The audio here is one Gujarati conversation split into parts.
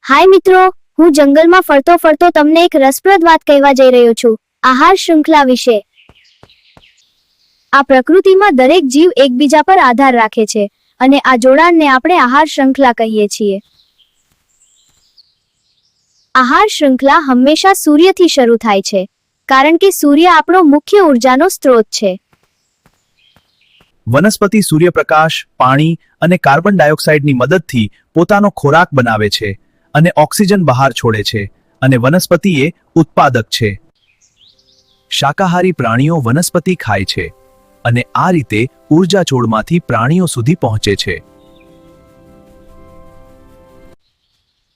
હાય મિત્રો, હું જંગલમાં ફરતો ફરતો તમને એક રસપ્રદ વાત કહેવા જઈ રહ્યો છું, આહાર શૃંખલા વિશે। આ પ્રકૃતિમાં દરેક જીવ એકબીજા પર આધાર રાખે છે અને આ જોડાણને આપણે આહાર શૃંખલા કહીએ છીએ। આહાર શૃંખલા હંમેશા સૂર્યથી શરૂ થાય છે, કારણ કે સૂર્ય આપણો મુખ્ય ઉર્જાનો સ્ત્રોત છે। વનસ્પતિ સૂર્યપ્રકાશ, પાણી અને કાર્બન ડાયોક્સાઇડની મદદથી પોતાનો ખોરાક બનાવે છે અને ઓક્સિજન બહાર છોડે છે, અને વનસ્પતિ એ ઉત્પાદક છે। શાકાહારી પ્રાણીઓ વનસ્પતિ ખાય છે અને આ રીતે ઊર્જા છોડમાંથી પ્રાણીઓ સુધી પહોંચે છે।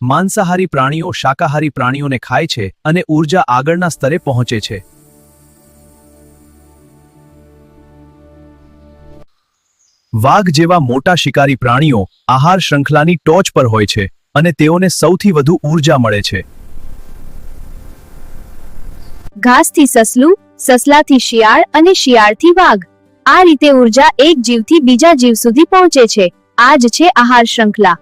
માંસાહારી પ્રાણીઓ શાકાહારી પ્રાણીઓને ખાય છે અને ઊર્જા આગળના સ્તરે પહોંચે છે। વાઘ જેવા મોટા શિકારી પ્રાણીઓ આહાર શૃંખલાની ટોચ પર હોય છે અને તેઓને સૌથી વધુ ઊર્જા મળે છે। ઘાસથી સસલું, સસલાથી શિયાળ અને શિયાળથી વાઘ, આ રીતે ઊર્જા એક જીવથી બીજા જીવ સુધી પહોંચે છે। આ જ છે આહાર શૃંખલા।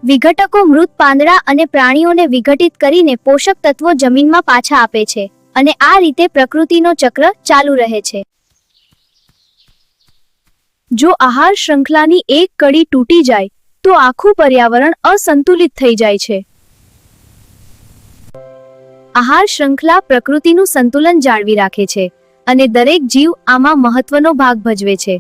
વિઘટકો મૃત પાંદડા અને પ્રાણીઓને વિઘટિત કરીને પોષક તત્વો જમીનમાં પાછા આપે છે અને આ રીતે પ્રકૃતિનો ચક્ર ચાલુ રહે છે। જો આહાર શૃંખલાની એક કડી તૂટી જાય તો આખું પર્યાવરણ અસંતુલિત થઈ જાય છે। આહાર શૃંખલા પ્રકૃતિનું સંતુલન જાળવી રાખે છે અને દરેક જીવ આમાં મહત્વનો ભાગ ભજવે છે।